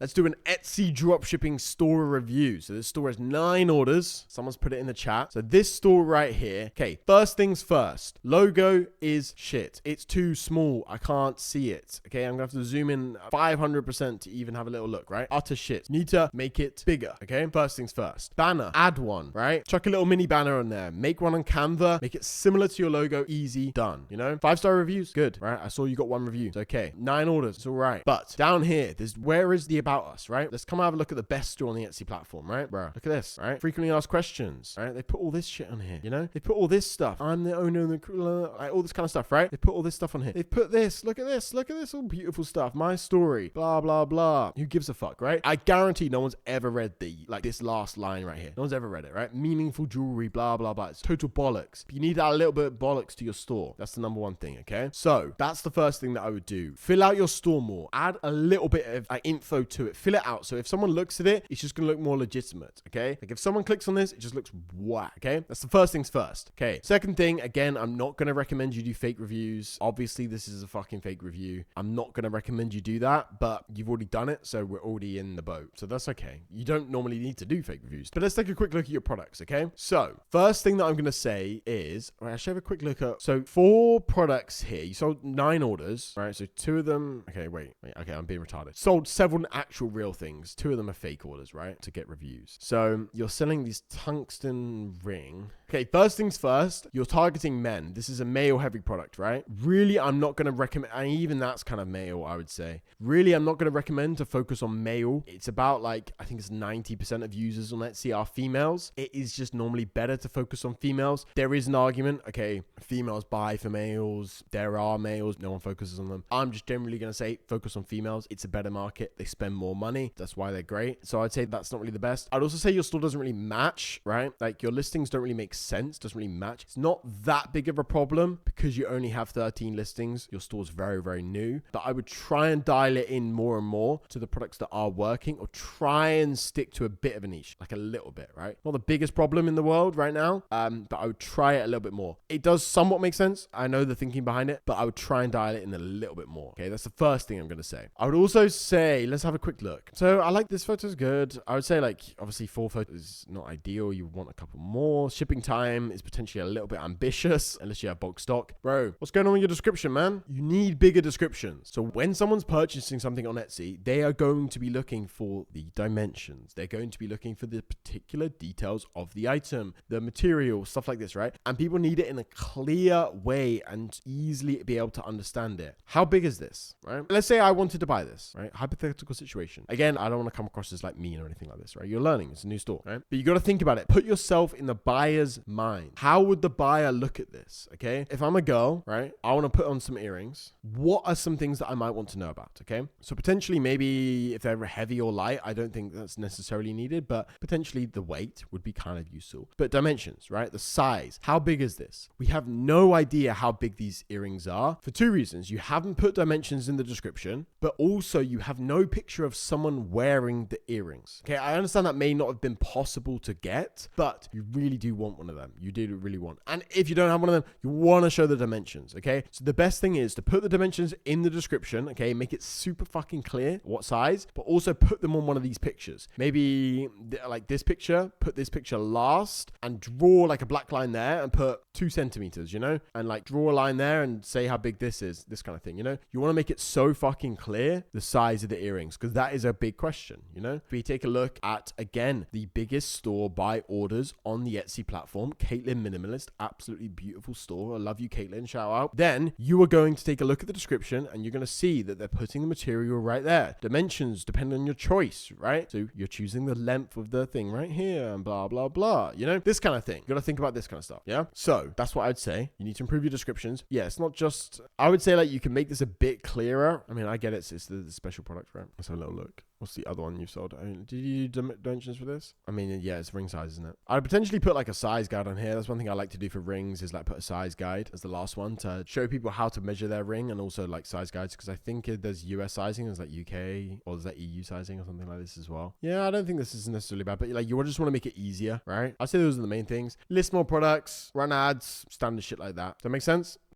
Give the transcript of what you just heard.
let's do an Etsy dropshipping store review. So this store has 9 orders. Someone's put it in the chat. So this store right here. Okay, first things first. Logo is shit. It's too small. I can't see it. Okay, I'm gonna have to zoom in 500% to even have a little look, right? Utter shit. Need to make it bigger. Okay, first things first. Banner. Add one, right? Chuck a little mini banner on there. Make one on Canva. Make it similar to your logo. Easy. Done. You know? 5-star reviews. Good, right? I saw you got 1 review. It's okay. 9 orders. It's all right. But down here, where is the about us, right? Let's come have a look at the best store on the Etsy platform, right? Bro, look at this, right? Frequently asked questions, right? They put all this shit on here, you know? They put all this stuff. I'm the owner of the, like, all this kind of stuff, right? They put all this stuff on here. They put this. Look at this. Look at this. All beautiful stuff. My story. Blah, blah, blah. Who gives a fuck, right? I guarantee no one's ever read this last line right here. No one's ever read it, right? Meaningful jewelry, blah, blah, blah. It's total bollocks. But you need to add a little bit of bollocks to your store. That's the number one thing, okay? So that's the first thing that I would do. Fill out your store more. Add a little bit of info to it. Fill it out. So if someone looks at it, it's just going to look more legitimate, okay? Like if someone clicks on this, it just looks whack, okay? That's the first things first, okay? Second thing, again, I'm not going to recommend you do fake reviews. Obviously, this is a fucking fake review. I'm not going to recommend you do that, but you've already done it, so we're already in the boat. So that's okay. You don't normally need to do fake reviews. But let's take a quick look at your products, okay? So first thing that I'm going to say is, all right, I should have a quick look at, so 4 products here. You sold 9 orders, right? So 2 of them, okay, wait, okay, I'm being retarded. Sold several actual real things. 2 of them are fake orders, right? To get reviews. So you're selling these tungsten ring. Okay, first things first, you're targeting men. This is a male heavy product, right? Really, I'm not going to recommend, and even that's kind of male, I would say. Really, I'm not going to recommend to focus on male. It's about like, I think it's 90% of users on Etsy are females. It is just normally better to focus on females. There is an argument, okay, females buy for males. There are males, no one focuses on them. I'm just generally going to say focus on females. It's a better market. They spend more money. That's why they're great. So I'd say that's not really the best. I'd also say your store doesn't really match, right? Like your listings don't really make sense, doesn't really match. It's not that big of a problem because you only have 13 listings. Your store's very, very new, but I would try and dial it in more and more to the products that are working, or try and stick to a bit of a niche, like a little bit, right? Not the biggest problem in the world right now, but I would try it a little bit more. It does somewhat make sense. I know the thinking behind it, but I would try and dial it in a little bit more. Okay, that's the first thing I'm going to say. I would also say, let's have a quick look. So I like this photo's good. I would say like, obviously 4 photos is not ideal. You want a couple more. Shipping time is potentially a little bit ambitious unless you have bulk stock. Bro, what's going on with your description, man? You need bigger descriptions. So when someone's purchasing something on Etsy, they are going to be looking for the dimensions. They're going to be looking for the particular details of the item, the material, stuff like this, right? And people need it in a clear way and easily be able to understand it. How big is this, right? Let's say I wanted to buy this, right? Hypothetical situation. Again, I don't want to come across as like mean or anything like this, right? You're learning. It's a new store, right? But you got to think about it. Put yourself in the buyer's mind. How would the buyer look at this, okay? If I'm a girl, right? I want to put on some earrings. What are some things that I might want to know about, okay? So potentially maybe if they're heavy or light, I don't think that's necessarily needed, but potentially the weight would be kind of useful. But dimensions, right? The size. How big is this? We have no idea how big these earrings are for 2 reasons. You haven't put dimensions in the description, but also you have no picture of someone wearing the earrings. Okay, I understand that may not have been possible to get, but you really do want one of them. You do really want. And if you don't have one of them, you want to show the dimensions, okay? So the best thing is to put the dimensions in the description, okay? Make it super fucking clear what size, but also put them on one of these pictures. Maybe like this picture, put this picture last and draw like a black line there and put 2 centimeters, you know? And like draw a line there and say how big this is, this kind of thing, you know? You want to make it so fucking clear, the size of the earrings, because that is a big question, you know? If we take a look at, again, the biggest store by orders on the Etsy platform, Caitlin Minimalist, absolutely beautiful store. I love you, Caitlin, shout out. Then you are going to take a look at the description and you're going to see that they're putting the material right there. Dimensions depend on your choice, right? So you're choosing the length of the thing right here and blah, blah, blah, you know? This kind of thing. You got to think about this kind of stuff, yeah? So that's what I'd say. You need to improve your descriptions. Yeah, it's not just, I would say like you can make this a bit clearer. I mean, I get it. It's the special product, right? Let's have a little look. What's the other one you've sold? I mean, did you do dimensions for this? I mean, yeah, it's ring size, isn't it? I'd potentially put like a size guide on here. That's one thing I like to do for rings is like put a size guide as the last one to show people how to measure their ring, and also like size guides, because I think there's US sizing, there's like UK, or there's like EU sizing or something like this as well. Yeah, I don't think this is necessarily bad, but like you just want to make it easier, right? I'd say those are the main things. List more products, run ads, standard shit like that. Does that make sense?